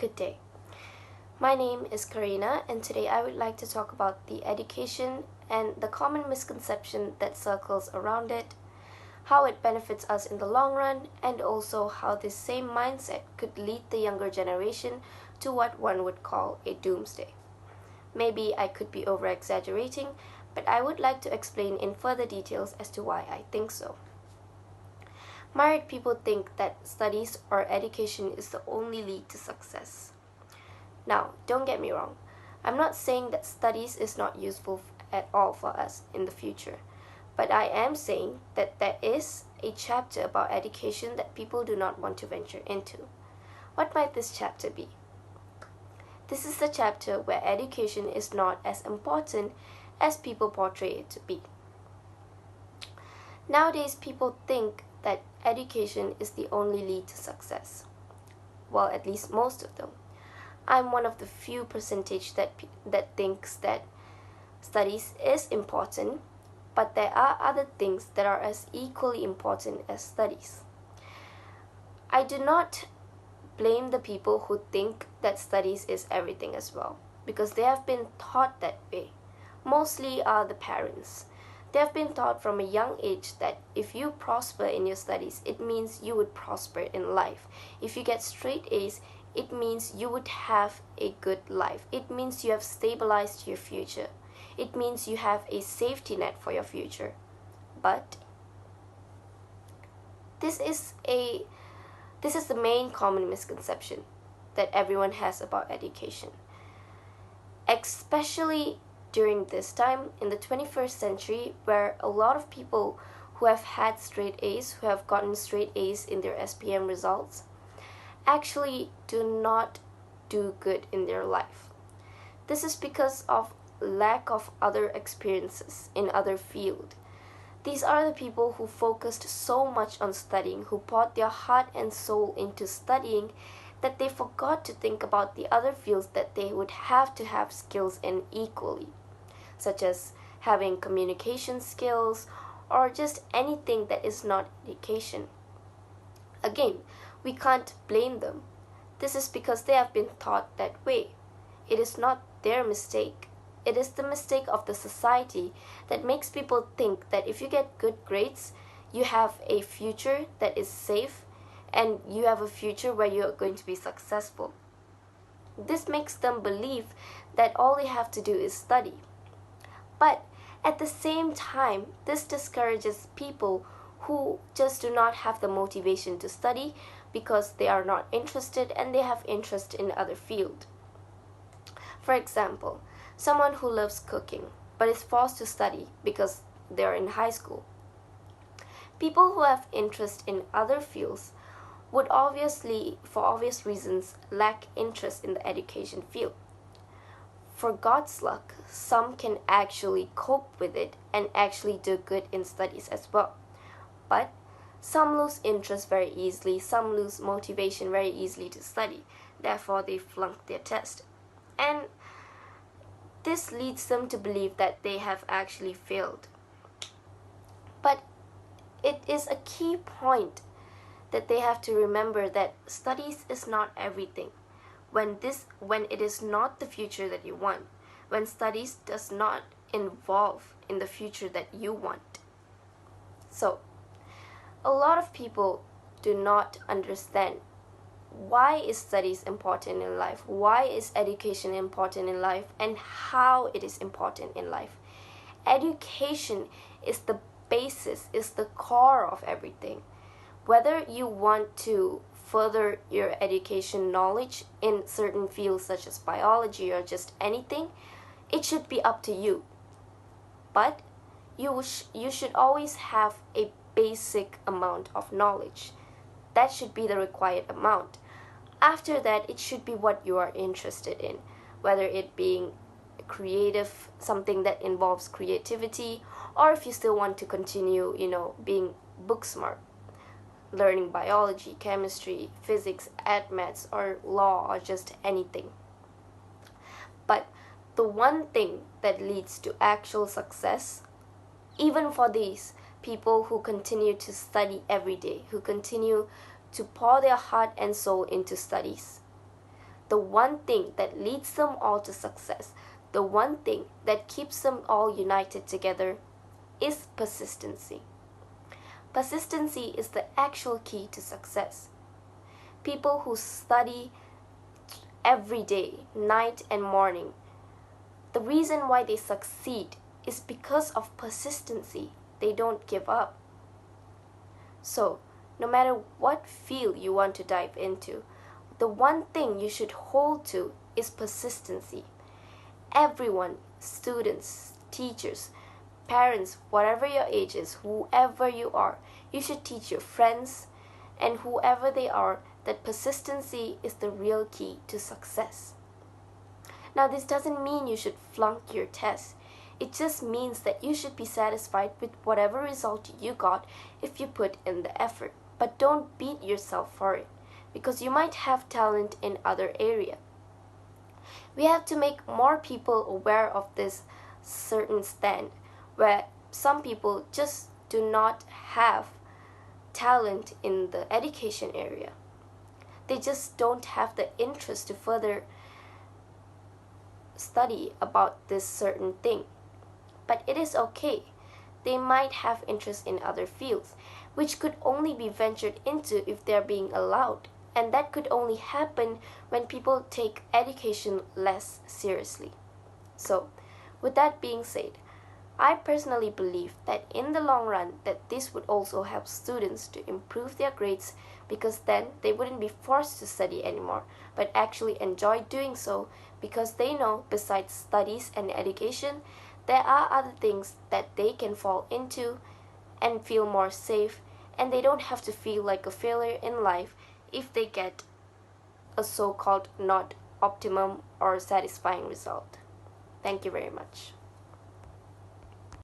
Good day. My name is Karina, and today I would like to talk about the education and the common misconception that circles around it, how it benefits us in the long run, and also how this same mindset could lead the younger generation to what one would call a doomsday. Maybe I could be over-exaggerating, but I would like to explain in further details as to why I think so. Married people think that studies or education is the only lead to success. Now, don't get me wrong. I'm not saying that studies is not useful at all for us in the future, but I am saying that there is a chapter about education that people do not want to venture into. What might this chapter be? This is the chapter where education is not as important as people portray it to be. Nowadays, people think that education is the only lead to success. Well, at least most of them. I'm one of the few percentage that thinks that studies is important, but there are other things that are as equally important as studies. I do not blame the people who think that studies is everything as well, because they have been taught that way. Mostly are the parents. They have been taught from a young age that if you prosper in your studies, it means you would prosper in life. If you get straight A's, it means you would have a good life. It means you have stabilized your future. It means you have a safety net for your future. But this is the main common misconception that everyone has about education. Especially during this time in the 21st century, where a lot of people who have had straight A's, who have gotten straight A's in their SPM results, actually do not do good in their life. This is because of lack of other experiences in other fields. These are the people who focused so much on studying, who poured their heart and soul into studying, that they forgot to think about the other fields that they would have to have skills in equally, such as having communication skills or just anything that is not education. Again, we can't blame them. This is because they have been taught that way. It is not their mistake. It is the mistake of the society that makes people think that if you get good grades, you have a future that is safe and you have a future where you are going to be successful. This makes them believe that all they have to do is study. But at the same time, this discourages people who just do not have the motivation to study because they are not interested and they have interest in other field. For example, someone who loves cooking but is forced to study because they are in high school. People who have interest in other fields would obviously, for obvious reasons, lack interest in the education field. For God's luck, some can actually cope with it and actually do good in studies as well. But some lose interest very easily, some lose motivation very easily to study, therefore they flunk their test. And this leads them to believe that they have actually failed. But it is a key point that they have to remember that studies is not everything. When it is not the future that you want, when studies does not involve in the future that you want. So, a lot of people do not understand why is studies important in life, why is education important in life, and how it is important in life. Education is the basis, is the core of everything. Whether you want to further your education knowledge in certain fields such as biology or just anything, it should be up to you. But you should always have a basic amount of knowledge. That should be the required amount. After that, it should be what you are interested in, whether it being creative, something that involves creativity, or if you still want to continue, being book smart, learning biology, chemistry, physics, maths, or law, or just anything. But the one thing that leads to actual success, even for these people who continue to study every day, who continue to pour their heart and soul into studies, the one thing that leads them all to success, the one thing that keeps them all united together, is persistency. Persistency is the actual key to success. People who study every day, night and morning, the reason why they succeed is because of persistency. They don't give up. So, no matter what field you want to dive into, the one thing you should hold to is persistency. Everyone, students, teachers, parents, whatever your age is, whoever you are, you should teach your friends and whoever they are that persistency is the real key to success. Now, this doesn't mean you should flunk your test. It just means that you should be satisfied with whatever result you got if you put in the effort. But don't beat yourself for it, because you might have talent in other area. We have to make more people aware of this certain stand, where some people just do not have talent in the education area. They just don't have the interest to further study about this certain thing. But it is okay. They might have interest in other fields, which could only be ventured into if they're being allowed. And that could only happen when people take education less seriously. So, with that being said, I personally believe that in the long run that this would also help students to improve their grades, because then they wouldn't be forced to study anymore, but actually enjoy doing so, because they know besides studies and education, there are other things that they can fall into and feel more safe, and they don't have to feel like a failure in life if they get a so-called not optimum or satisfying result. Thank you very much.